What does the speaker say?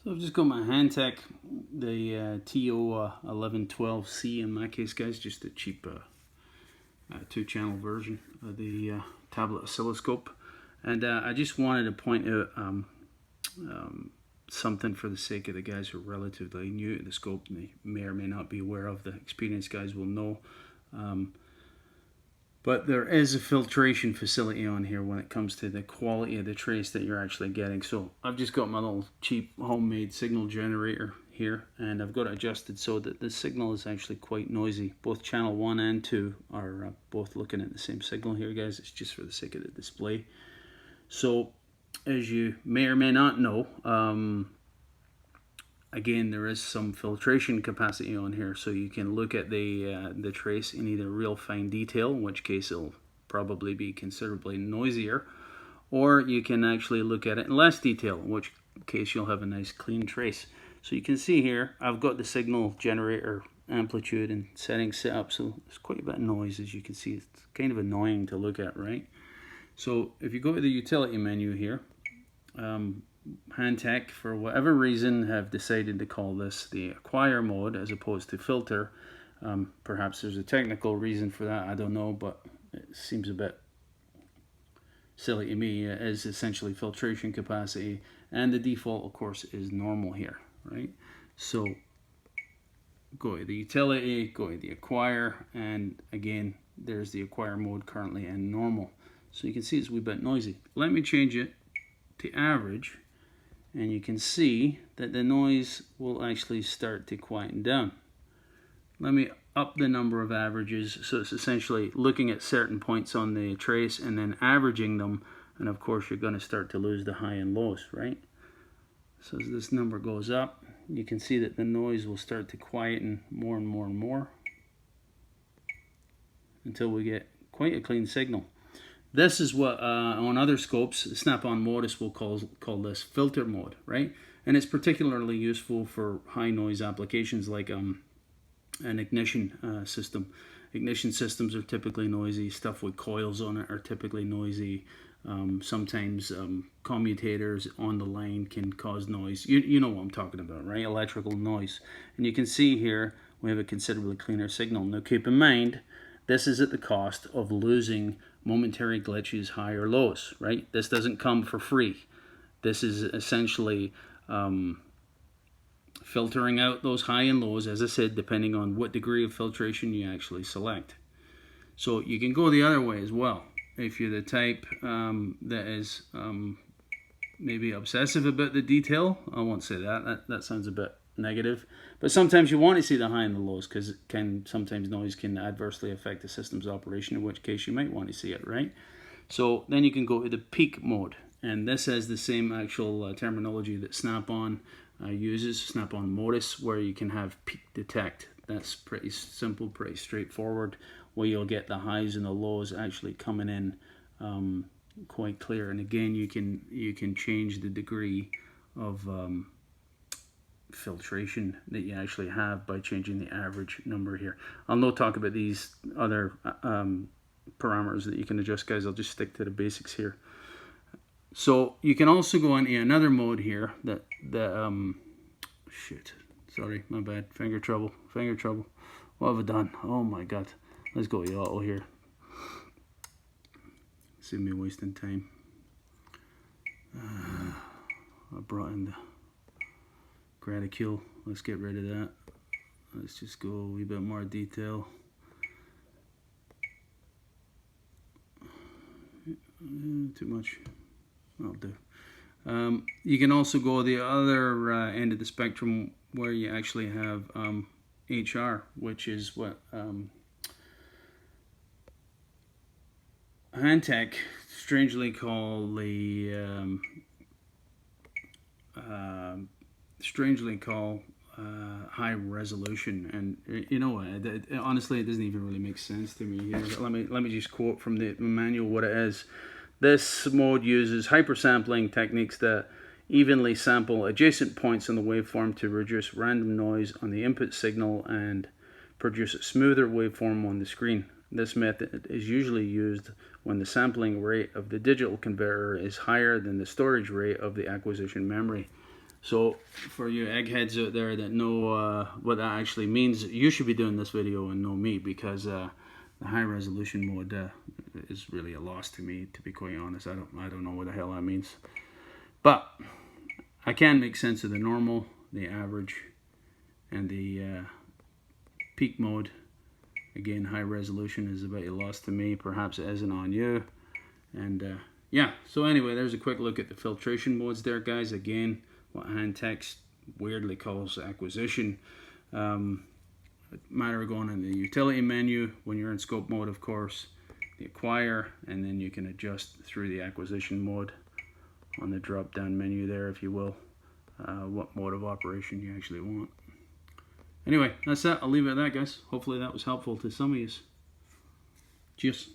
So I've just got my Hantek, the TO1012C in my case, guys, just a cheap two-channel version of the tablet oscilloscope. And I just wanted to point out something for the sake of the guys who are relatively new to the scope and they may or may not be aware of. The experienced guys will know. But there is a filtration facility on here when it comes to the quality of the trace that you're actually getting. So I've just got my little cheap homemade signal generator here, and I've got it adjusted so that the signal is actually quite noisy. Both channel 1 and 2 are both looking at the same signal here, guys. It's just for the sake of the display. So as you may or may not know, again, there is some filtration capacity on here, so you can look at the trace in either real fine detail, in which case it'll probably be considerably noisier, or you can actually look at it in less detail, in which case you'll have a nice clean trace. So you can see here, I've got the signal generator amplitude and settings set up, so there's quite a bit of noise. As you can see, it's kind of annoying to look at, right? So if you go to the utility menu here, Hantek, for whatever reason, have decided to call this the acquire mode as opposed to filter. Perhaps there's a technical reason for that, I don't know, but it seems a bit silly to me. It is essentially filtration capacity, and the default, of course, is normal here, right? So go to the utility, go to the acquire, and again, there's the acquire mode currently and normal. So you can see it's a wee bit noisy. Let me change it to average, and you can see that the noise will actually start to quieten down. Let me up the number of averages, so it's essentially looking at certain points on the trace and then averaging them, and of course you're going to start to lose the high and lows, right? So as this number goes up, you can see that the noise will start to quieten more and more and more until we get quite a clean signal. This is what on other scopes, Snap-on Modus will call this filter mode, right? And it's particularly useful for high noise applications like an ignition system. Ignition systems are typically noisy. Stuff with coils on it are typically noisy. Sometimes commutators on the line can cause noise. You know what I'm talking about, right? Electrical noise. And you can see here we have a considerably cleaner signal. Now keep in mind, this is at the cost of losing momentary glitches, high or lows, right? This doesn't come for free. This is essentially filtering out those high and lows, as I said, depending on what degree of filtration you actually select. So you can go the other way as well. If you're the type that is maybe obsessive about the detail, I won't say that. That sounds a bit negative, but sometimes you want to see the high and the lows because sometimes noise can adversely affect the system's operation, in which case you might want to see it, right? So then you can go to the peak mode, and this has the same actual terminology that Snap-on uses, Snap-on Modus, where you can have peak detect. That's pretty simple, pretty straightforward, where you'll get the highs and the lows actually coming in quite clear. And again, you can change the degree of filtration that you actually have by changing the average number here. I'll not talk about these other parameters that you can adjust, guys. I'll just stick to the basics here. So you can also go into another mode here that shit, sorry, my bad, finger trouble. What have I done? Oh my god. Let's go to auto here. Save me wasting time. I brought in the Graticule. Let's get rid of that. Let's just go a wee bit more detail. Too much. That'll do. You can also go the other end of the spectrum where you actually have HR, which is what Hantek strangely call the high resolution. And you know what, honestly it doesn't even really make sense to me here. Let me just quote from the manual what it is. This mode uses hypersampling techniques that evenly sample adjacent points on the waveform to reduce random noise on the input signal and produce a smoother waveform on the screen. This method is usually used when the sampling rate of the digital converter is higher than the storage rate of the acquisition memory. So for you eggheads out there that know what that actually means, you should be doing this video and know me, because the high resolution mode is really a loss to me, to be quite honest. I don't know what the hell that means, but I can make sense of the normal, the average, and the peak mode. Again, high resolution is a bit of a loss to me. Perhaps it isn't on you. And yeah, so anyway, there's a quick look at the filtration modes there, guys. Again, what Hantek weirdly calls acquisition. Matter of going in the utility menu when you're in scope mode, of course, the acquire, and then you can adjust through the acquisition mode on the drop down menu there, if you will, what mode of operation you actually want. Anyway, that's that. I'll leave it at that, guys. Hopefully that was helpful to some of you. Cheers.